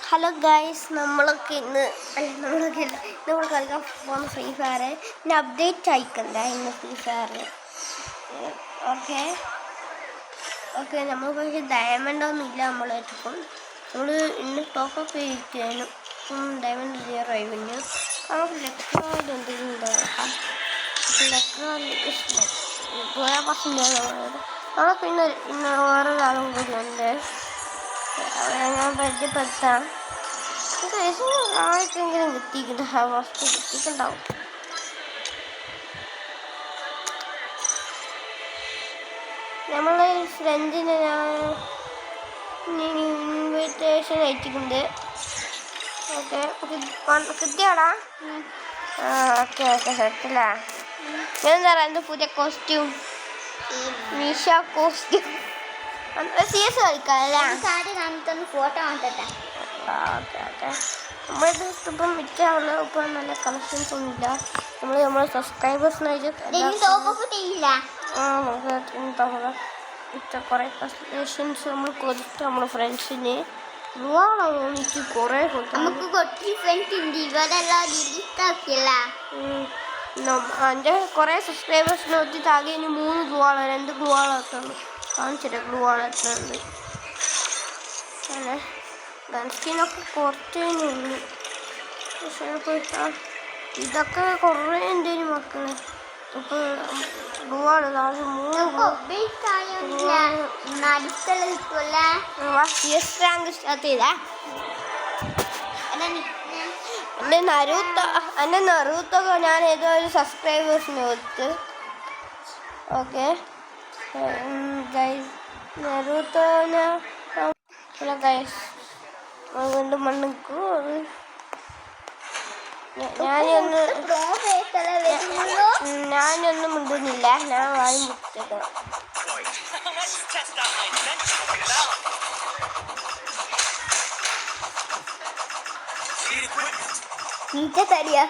Hello guys, നമ്മൾ കളിക്കാൻ പോകുന്ന ഫ്രീ ഫയർ ഇന്ന് അപ്ഡേറ്റ് അയക്കണ്ട. ഇന്ന് ഫ്രീ ഫയർ ഓക്കെ ഓക്കെ നമ്മൾ പക്ഷേ ഡയമണ്ടൊന്നും ഇല്ല നമ്മളെടുക്കും. നമ്മൾ ഇന്ന് ടോപ്പപ്പ് ചെയ്യിക്കാനും ഡയമണ്ട് 0 റവന്യൂ നമുക്ക് ലെക്ട്രോയിഡ് എന്തെങ്കിലും ഉണ്ടാകാം. നമുക്ക് ഇന്ന് വേറൊരാളും കൂടി ഉണ്ട്. ഞാൻ പരിചയപ്പെടുത്താം. ആർക്കെങ്കിലും കിട്ടിയിട്ടുണ്ടാവും. നമ്മളെ ഫ്രണ്ടിന് ഞാൻ ഇൻവിറ്റേഷൻ അയച്ചിട്ടുണ്ട്. ഓക്കെ കിട്ടിയാടാ? ഓക്കെ ഓക്കെ സെറ്റില്ല. എന്താ പറയുക, എൻ്റെ പുതിയ കോസ്റ്റ്യൂം മീഷ കോസ്റ്റ്യൂം CS കളിക്കാല്ലേ? ഫോട്ടോ കണ്ടിട്ടെ. ഓക്കെ ഓക്കെ നമ്മളിത് ഇപ്പം മിറ്റുള്ള ഇപ്പം നല്ല കളക്ഷൻസ് ഒന്നുമില്ല. നമ്മളെ സബ്സ്ക്രൈബേഴ്സിനായിട്ട് കുറേ കളക്ഷൻസ് നമ്മൾ കൊടുത്തു. നമ്മളെ ഫ്രണ്ട്സിന് എനിക്ക് കുറേ എൻ്റെ കുറേ സബ്സ്ക്രൈബേഴ്സിന് ഒത്തിരി ആകെ ഇനി 3 ഗ്ലൂവാളോ 2 ഗ്ലൂവാളോ ഒക്കെ ഉണ്ട്. കാണിച്ചിട്ട് ഗ്ലൂവാളോ എത്ര ഉണ്ട്. അങ്ങനെ ഗൺസ്കിനൊക്കെ കുറച്ചേനുള്ളൂ. പക്ഷേ ഇതൊക്കെ കുറേ ഉണ്ട് മക്കളെ. ഇപ്പൊ ഗ്ലൂവാള് 3 റാങ്ക് സ്റ്റാർട്ട് ചെയ്താ. എൻ്റെ നറൂത്തൊക്കെ ഞാൻ ഏതോ ഒരു സബ്സ്ക്രൈബേഴ്സിന് കൊടുത്ത്. ഓക്കെ ഗൈസ്, നറൂത്തോനെ ഗൈസ് വീണ്ടും മണ്ണിക്കൂ. ഞാനൊന്നും മിണ്ടുന്നില്ല, ഞാൻ വായി മുട്ടിട്ടേക്കണം. തരിക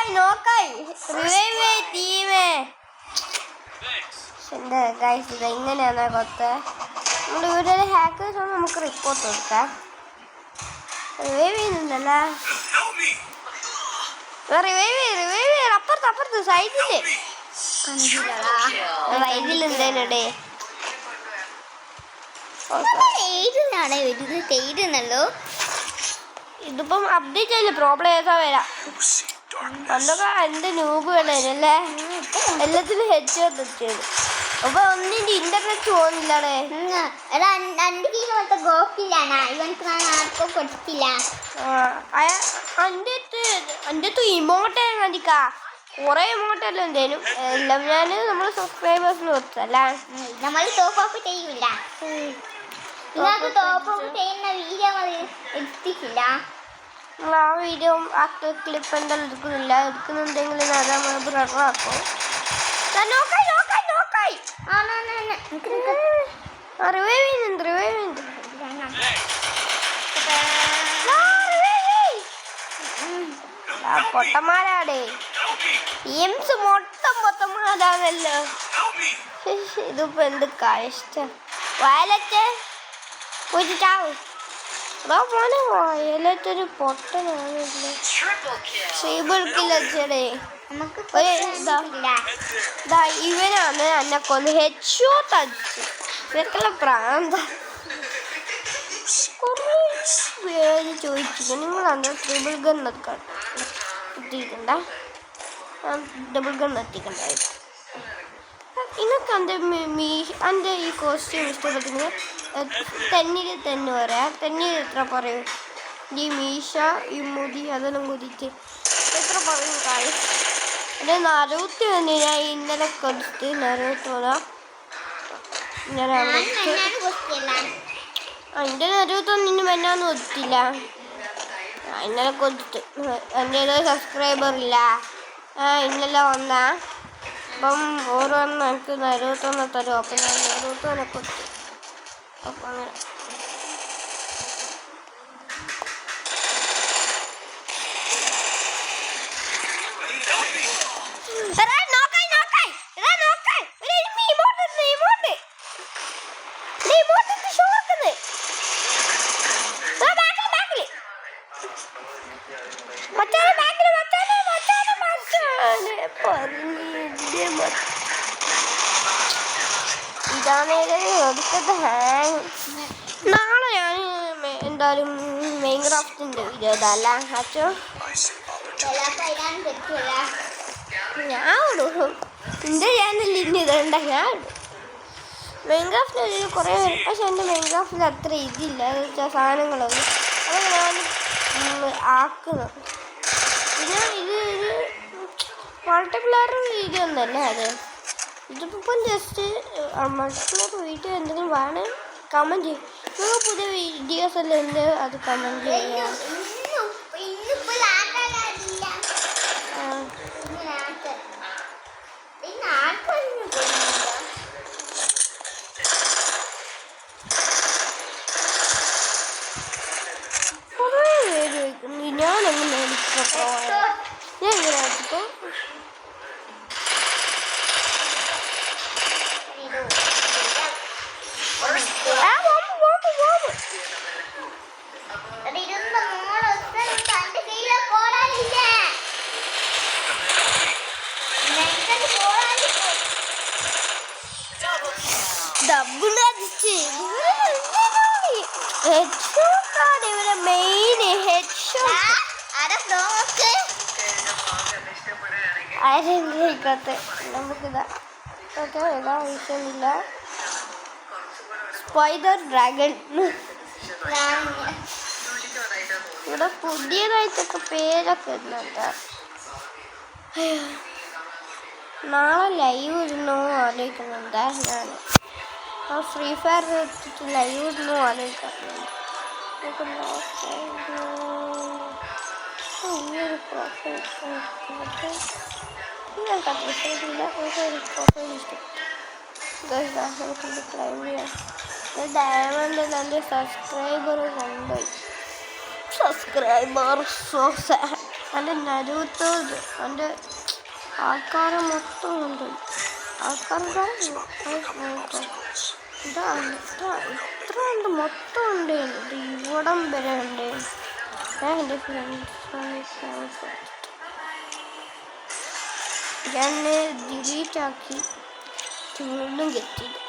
നോക്കായി റിവൈവ് ടീമേ. എന്താ ഗൈസ്, ഇത് എങ്ങനെയാണോ കൊത്ത്? നമ്മുടെ ഇവിടെ ഹാക്കേഴ്സ് ആണ്. നമുക്ക് റിപ്പോർട്ട് കൊടുക്കാം. റിവൈവ് ചെയ്യുന്നുണ്ടല്ലേ? റിവൈവ് അപ്പുറത്ത് സൈഡില് വൈകിലുണ്ടേ. ഇതിപ്പം അപ്ഡേറ്റ് ചെയ്യില്ല, പ്രോബ്ലം ഏതാ വരാം. പണ്ടൊക്കെ എൻ്റെ നൂബ് വേണല്ലേ, എല്ലാത്തിനും ഹെഡ് ചെയ്ത്. അപ്പൊ ഒന്നിന്റെ ഇന്റർനെറ്റ് പോകുന്നില്ലേ? എൻ്റെ ഇമോട്ടെ കണ്ടിക്കാ കുറെ ഇമോട്ടെല്ലാം എന്തേലും എല്ലാം ഞാൻ നമ്മള് സബ്സ്ക്രൈബേഴ്സിന് കൊടുത്തല്ല. നമ്മൾ ടോപ്പ് ചെയ്യില്ല. നമ്മൾ ആ വീഡിയോ ക്ലിപ്പ് എന്തെല്ലാം എടുക്കുന്നുണ്ടെങ്കിൽ അത് നമ്മൾ ബ്രഡറാക്കും. പൊട്ടന്മാരാടേ ടീംസ് മൊത്തമാരാണല്ലോ. ഇതിപ്പോ എന്ത് കഷ്ടം. വയലറ്റ് പോയിട്ടാവും മോനെ. വയലറ്റൊരു പൊട്ടനാണല്ലോ. ശ്രീബിൾക്കില്ലേ ഇവനാണ് എന്നെ കൊന്ന് ഹെഡ്ഷോട്ട് അടിച്ചു. ഇതൊക്കെയുള്ള പ്രാന്ത. കുറേ പേര് ചോദിച്ചില്ല നിങ്ങളാണ് ട്രിപ്പിൾ ഗൺ എത്തിക്കണ്ട, ഡബിൾ ഗൺ എത്തിക്കണ്ടായിരുന്നു. നിങ്ങൾക്ക് എൻ്റെ ഈ കോസ്റ്റ്യൂം ഇഷ്ടപ്പെട്ടെങ്കിൽ 10 പറയാം. 10 എത്ര പറയും? ഈ മീശ ഈ മുടി അതെല്ലാം കുതിച്ച് എത്ര പറയും കാര്യം? എൻ്റെ നറുത്ത് തന്നെ ഞാൻ ഇന്നലെ കൊടുത്ത് നറുത്തോല ഞാൻ എൻ്റെ നറുത്തൊന്നും ഇന്ന് വന്നാന്ന് ഒത്തില്ല. ഇന്നലെ കൊടുത്തിട്ട് എൻ്റെ സബ്സ്ക്രൈബർ ഇല്ല. ഇന്നലെ വന്നാ അപ്പം ഓരോന്നും എനിക്ക് 21 തരും. അപ്പം ഞാൻ 21 കൊടുത്തു. അപ്പം അങ്ങനെ ഇതാണ് എടുത്തത് ഹാങ്. നാളെ ഞാൻ എന്തായാലും മൈൻക്രാഫ്റ്റിൻ്റെ വീഡിയോ ഇതല്ല അച്ഛോ. ഞാൻ ഇടും എൻ്റെ ചാനലിൽ ഇനി ഇടണ്ട. ഞാൻ ഇടും മൈൻക്രാഫ്റ്റിൽ കുറേ വരും. പക്ഷെ എൻ്റെ മൈൻക്രാഫ്റ്റിൽ അത്ര ഇതില്ല സാധനങ്ങളൊന്നും. അത് ഞാൻ ആക്കുന്നു. പിന്നെ ഇത് മൾട്ടിപ്ലെയർ വീഡിയോ ഒന്നല്ലേ അത്. ഇതിപ്പം ജസ്റ്റ് മൾട്ടിപ്ലെയർ വീഡിയോ എന്തെങ്കിലും വേണം കമൻറ്റ് ചെയ്യും. നിങ്ങൾ പുതിയ വീഡിയോസ് എല്ലാം ഉണ്ട്, അത് കമൻറ്റ് ചെയ്യാം. കുറേ പേര് ചോദിക്കുന്നു ഞാനെങ്ങനെ എടുക്കട്ടോ. ഞാൻ ഇങ്ങനെ എടുത്തോ. ഇവരെ മെയിൻ നമുക്കിതാ ഏതാ വിഷയമില്ല. സ്പൈഡർ ഡ്രാഗൺ ഇവിടെ പുതിയതായിട്ടൊക്കെ പേരൊക്കെ ഇടുന്നുണ്ട്. നാളെ ലൈവ് ഇടുന്നോ ആലോചിക്കുന്നുണ്ട്. ഞാൻ ഫ്രീ ഫയർ എടുത്തിട്ട് ലൈവ് ഇടുന്നോ ആലോചിക്കുന്നുണ്ട്. ഡയമണ്ട് എൻ്റെ സബ്സ്ക്രൈബർ കൊണ്ടുപോയി. സബ്സ്ക്രൈബർ എൻ്റെ നരൂത്തോ എൻ്റെ ആൾക്കാരെ മൊത്തം കൊണ്ടുപോയി. ആൾക്കാരുടെ ഇത്ര ഉണ്ട് മൊത്തം ഉണ്ട്. ഇവിടം വരെ ഉണ്ട്. ഞാൻ എൻ്റെ ഫ്രണ്ട്സ് ഞാൻ ഡിലീറ്റ് ആക്കി വീണ്ടും കെട്ടിയത്.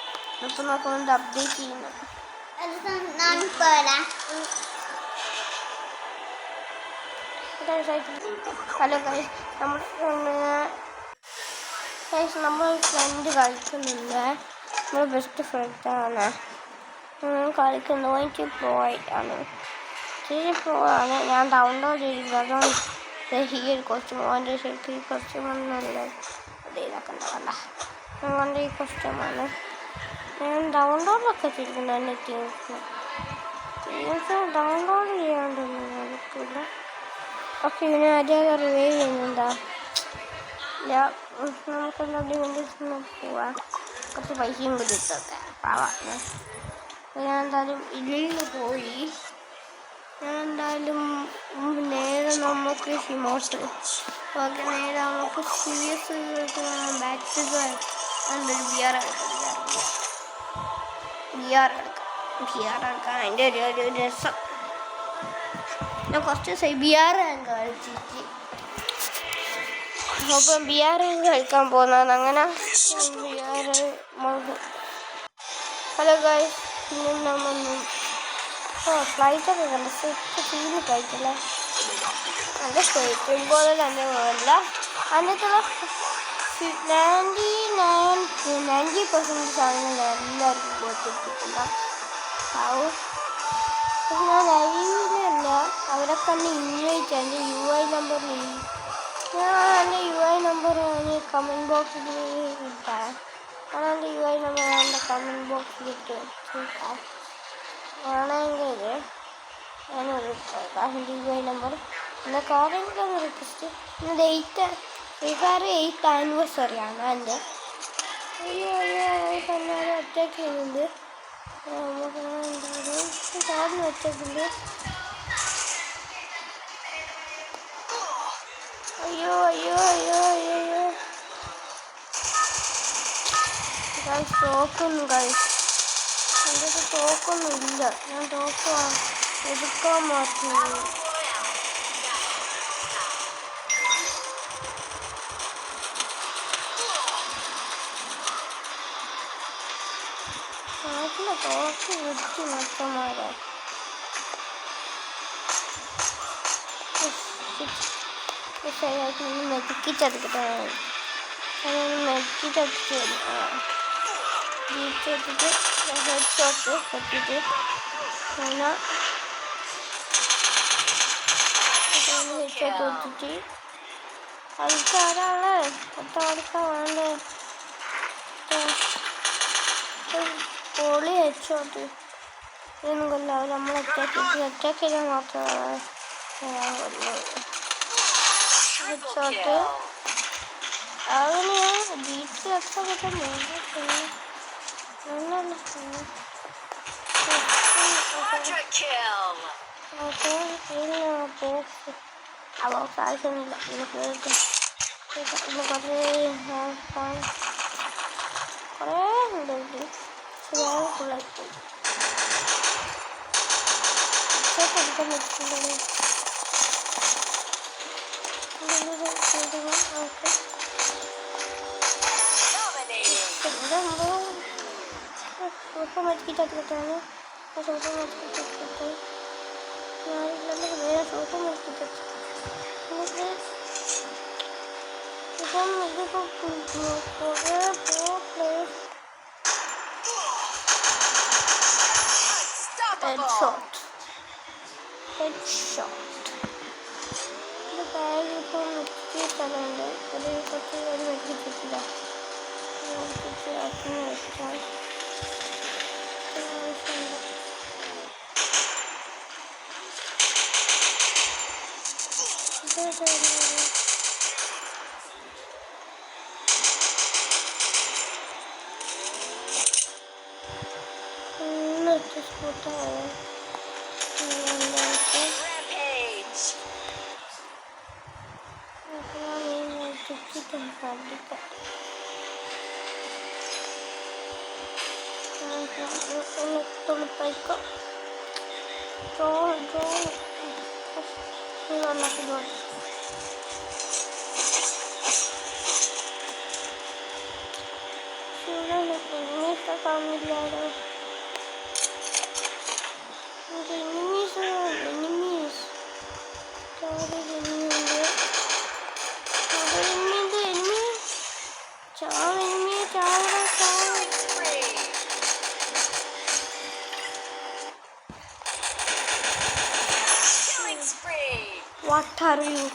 അപ്പം നോക്കുന്നുണ്ട് അപ്ഡേറ്റ് ചെയ്യണം. ഹലോ ഗൈസ്, നമ്മൾ ഫ്രണ്ട് കളിക്കുന്നില്ല. നമ്മൾ ബെസ്റ്റ് ഫ്രണ്ടാണ് കളിക്കുന്നത്. എനിക്ക് പ്രോ ആയിട്ടാണ്, ശരി പ്രോ ആണ്. ഞാൻ ഡൗൺലോഡ് ചെയ്തത് ഈ ഒരു കോസ്റ്റ്യൂമാണ്. ശരിക്കും ഈ കോസ്റ്റ്യൂമൊന്നുമില്ല. അത് ഇതാക്കണ്ട അതുകൊണ്ട് ഈ കോസ്റ്റ്യൂമാണ് ഞാൻ ഡൗൺലോഡൊക്കെ ചെയ്തിട്ടുണ്ട്. എൻ്റെ ടീംസ് ഡൗൺലോഡ് ചെയ്യാണ്ടൊന്നും നടക്കില്ല. ഓക്കെ, ഇവനെ ആദ്യം റിവൈവ് ചെയ്യുന്നുണ്ടോ? നമുക്കെന്താ പോവാം. കുറച്ച് പൈസയും കൂടി ഇട്ടൊക്കെ പാവാം. ഞാൻ എന്തായാലും ഇതിൽ പോയി. ഞാൻ എന്തായാലും നേരെ നമുക്ക് ഹിമോട്ട് ഓക്കെ, നേരെ നമുക്ക് സീരിയസ് ബാറ്റ് എന്തൊരു ബിയർ എടുക്കാം. അതിൻ്റെ ഒരു രസം. ഞാൻ കുറച്ച് ദിവസമായി ബിയർ കളിച്ചിട്ട്. അപ്പം ബിയർ കളിക്കാൻ പോകുന്നതാണ്. അങ്ങനെ ബിയർ ഹലോ ഗൈസ്, പിന്നെ നമ്മൾ ഫ്ലൈറ്റൊക്കെ കണ്ട് സെറ്റ് ഫീല് കഴിക്കില്ല. നല്ല സ്റ്റേറ്റും പോലെ തന്നെ പോകല്ല. അതിൻ്റെ 90% സാധനങ്ങൾ എല്ലാവർക്കും കൊടുത്തിട്ടില്ല. ഞാൻ ലൈവിലല്ല, അവരൊക്കെ തന്നെ ഇൻവൈറ്റ്. എൻ്റെ UI നമ്പറിൽ എൻ്റെ UI നമ്പർ ഞാൻ കമൻറ്റ് ബോക്സിൽ ഇട്ടാൽ. എൻ്റെ UI നമ്പർ എൻ്റെ കമൻറ്റ് ബോക്സിൽ ഇട്ട് ആണെങ്കിൽ ഞാനൊരു നമ്പർ പിന്നെ കാര്യങ്ങളൊക്കെ റിക്വസ്റ്റ് ഇന്ന് 8th ആനിവേഴ്സറി ആണ് എൻ്റെ. അയ്യോ കണ്ണാടി അറ്റാക്ക് ചെയ്യുന്നുണ്ട്. സാറിന് അറ്റാക്കുണ്ട്. അയ്യോ അയ്യോ അയ്യോ അയ്യോ അയ്യോ ഗൈസ് തോക്കുന്നു ഗൈസ്. എൻ്റെ തോക്കൊന്നും ഇല്ല. ഞാൻ തോക്ക് എടുക്കാൻ മാറ്റുന്നു. നാട്ടിലെ തോക്ക് വിളിച്ചു മൊത്തമാരെ ശരിയായിട്ട് മെതിക്കിട്ടെടുക്കട്ടെ. മെതിക്കിട്ടടിച്ച് ജീപ്പിട്ടിട്ട് ഹെഡ് ഷോട്ട് കെട്ടിട്ട് പിന്നെ ഹെഡ് ഷോട്ട് കൊടുത്തിട്ട് കളിക്കാരാളെ ഒറ്റ കളിക്കാൻ വേണ്ടേ പൊളി ഹെഡ് ഷോട്ട്. ഇതൊന്നും കൊല്ലാവും. നമ്മൾ അറ്റാക്ക് ചെയ്താൽ മാത്രമാണ് ഹെഡ് ഷോട്ട്. അവന് ജീപ്പ് ഒക്കെ കിട്ടുന്നു. ബോക്സ് ആവശ്യമില്ല. കുറേ ഉണ്ട്. ശരിയായ ഫുള്ളായിപ്പോയി. എടുക്കാൻ പറ്റുന്നുണ്ട്. സൂപ്പർ മെഡിക്കിട്ടാണ്. സൂപ്പർ മെഡിക്കിട്ട് വേറെ സൂപ്പർ മെഡിക്കിട്ട് ഇപ്പം ഇതിപ്പോൾ കുറേ പ്ലേസ് ഹെഡ്ഷോട്ട് ഇത് ബാഗ് ഇപ്പോൾ മിക്ക സ്ഥലമുണ്ട്. ഒരു മെഡിക്കിട്ടില്ല. വെച്ചാൽ തുണിപ്പൈക്കോ കാണില്ലാലോ. What are you?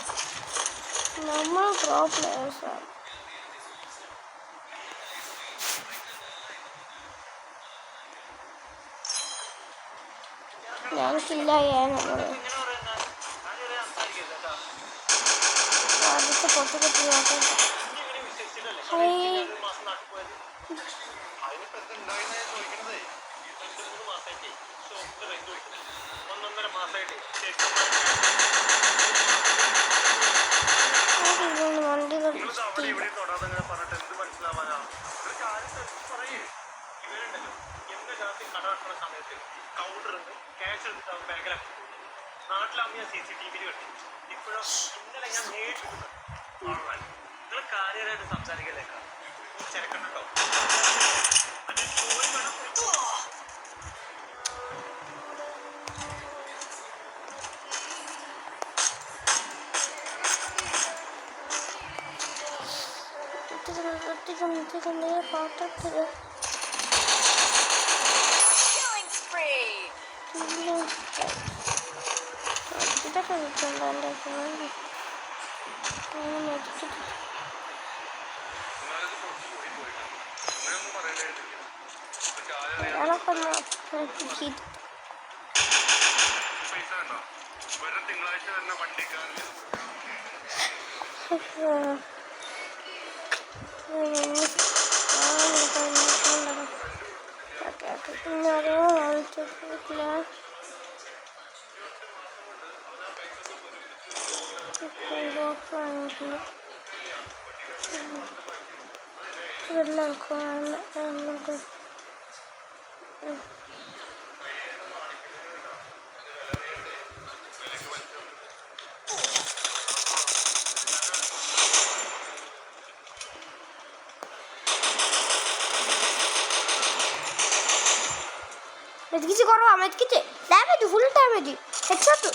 Normal pro players are. ഞങ്ങൾക്കില്ല നമ്മള് ആദ്യത്തെ പൊട്ടൊക്കെ വണ്ടികൾ നാട്ടിലാവുമ്പോൾ ഞാൻ CCTV കണ്ടു. ഇപ്പോഴും ഇന്നലെ ഞാൻ നേരിട്ട് നിങ്ങൾ കാര്യമായിട്ട് സംസാരിക്കലേക്ക ചെറുക്കണ്ടോ അത് ചോറി വേണം. പാട്ടത്തില് ഇതൊക്കെ കിട്ടുന്നുണ്ടോ എൻ്റെ ഫോൺ? ഞാനൊക്കെ ഒന്ന് വരും തിങ്കളാഴ്ച തന്നെ വണ്ടിക്കാരന് മെതിക്കിച്ച് കുറവാ, മെതിക്കിച്ച് ഡാമേജ്, ഫുൾ ഡാമേജ്, ഹെഡ്ഷോട്ട്.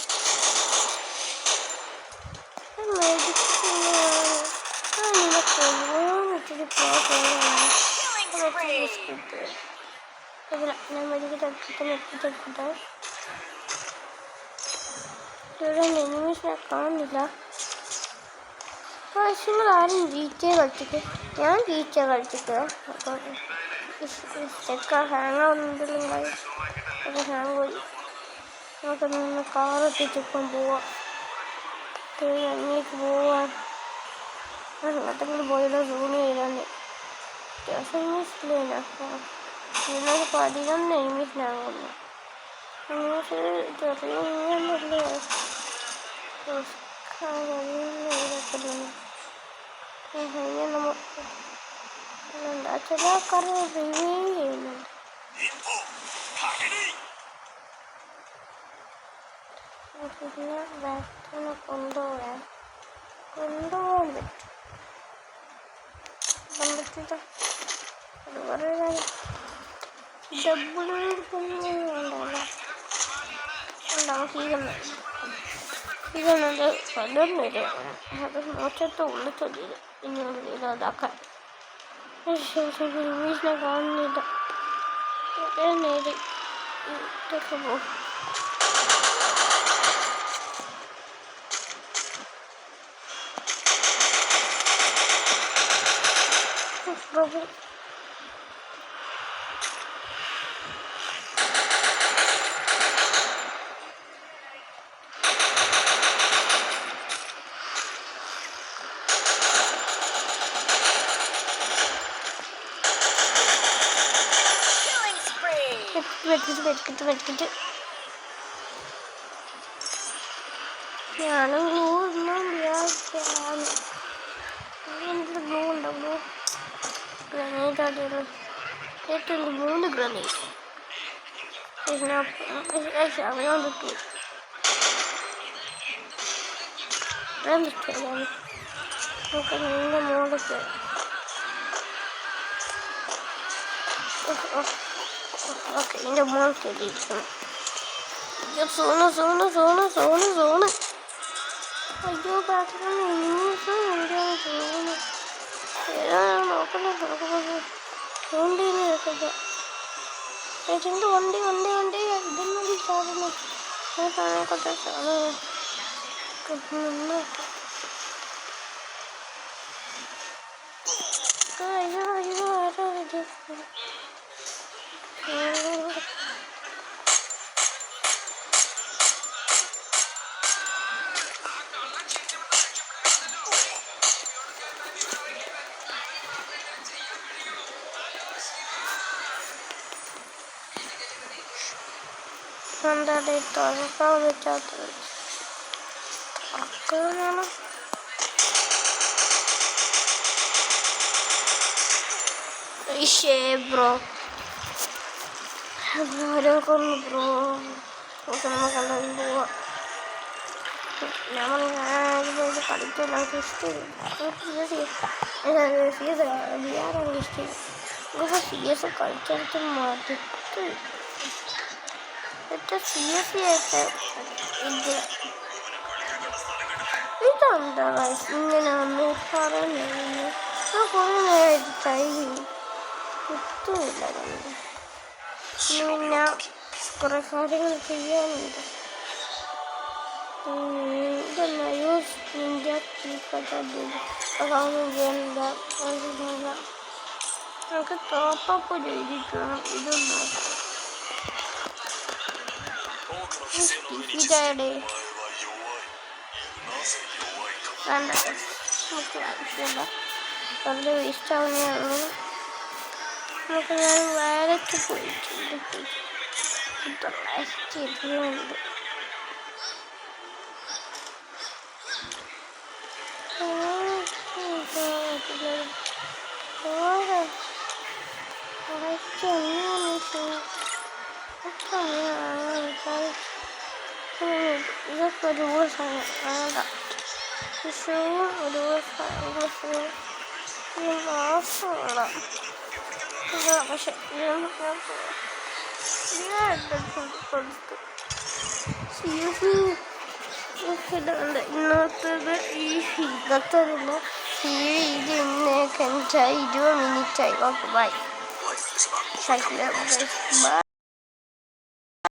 ഞാൻ മെതിക്കിട്ടെടുക്കട്ടെ. ഇവിടെ എനിമീസിനെ കാണുന്നില്ല. പ്രാവശ്യങ്ങൾ ആരും GTA കളിച്ചിട്ട്, ഞാൻ GTA കളിച്ചിട്ട്. അപ്പം ഹാങ് ആവുന്നുണ്ടെങ്കിൽ അത് ഹാങ് പോയി. നമുക്ക് നിന്ന് കാറെത്തിച്ചിപ്പം പോവാം, അങ്ങേക്ക് പോവാം. അങ്ങോട്ടെങ്കിലും പോയാലോ സൂണി ചെയ്താണ്ട് എനിമീസില്ലേനാ. ഇതിനകത്ത് 11 എനിമീസിനാകുന്നു. ചെറിയ ചില ആൾക്കാർ റിവ്യൂ ചെയ്യുന്നുണ്ട്. പിന്നെ ബാക്കിനെ കൊണ്ടുപോകാൻ പറ്റില്ല. അത് വേറെ കാര്യം. ഡബിൾ ഇതൊന്നത് പലർന്നില്ല. അത് മോശത്തെ ഉള്ളിച്ചൊല്ലില്ല. ഇനി അതാക്കാൻ ഇംഗ്ലീഷിനെ കാണുന്നില്ല. നേരെ ഇതൊക്കെ പോകും. വെച്ചിട്ട് ഞാനും ഗ്ലൂ ഒന്നും വിചാരിച്ചാണ്. എന്തൊരു ഗ്ലൂ ഉണ്ടാവുമോ? ഗ്രനേറ്റ് ആദ്യമുള്ളൂ. ഏറ്റവും 3 ഗ്രനേറ്റ് അവനോട് കിട്ടി. നമുക്ക് നീണ്ട മോളൊക്കെ ഓക്കെ. ഇതിൻ്റെ മോൾക്ക് എഴുതിയിരിക്കണം. സോണ്. അയ്യോ ബാത്റൂം സോണ് നോക്കുന്നത് വണ്ടി ഇതൊന്നും സാധനം കൊട്ട അയ്യോ ആരോ എന്താ തുറക്കാൻ പറ്റാത്തത്? അക്കാണ് ബ്രോ. ഓരോക്കെ ഒന്ന് ബ്രോ നമുക്ക് കണ്ടു പോവാം. ഞാൻ കളിക്കില്ല. CS കളിച്ചെടുത്ത് മടുത്ത്. ഇതെന്താ ഇങ്ങനെ ഒന്ന് പറയുന്നത്? ഞാൻ കുറേ നേരം ട്രൈ ചെയ്യും, കിട്ടുന്നില്ല. പിന്നെ കുറേ കാര്യങ്ങൾ ചെയ്യാനുണ്ട്. ഇതെന്നാ യൂസ് ഇന്ത്യ അതൊന്നും ചെയ്യാനില്ല. നമുക്ക് ടോപ്പപ്പ് ചെയ്തിട്ട് വേണം ഇതൊന്നും. വിജയുടെ വേണ്ട, നമുക്ക് ആവശ്യമില്ല, വെറുതെ വേസ്റ്റ് ആവുന്നേ ഉള്ളൂ. നമുക്ക് ഞാൻ വയലറ്റ് പോയിട്ടുണ്ട്, 920 ഇതൊക്കെ ഒരു ദിവസം വേണ്ട, വിഷവും ഒരു ദിവസം മാസമുള്ള പക്ഷെ ഇന്നത്തേത് ഇന്നത്തേതില്ല ഇത് ഇന്നേക്ക് 20 മിനിറ്റായി. Okay bye. ബൈ.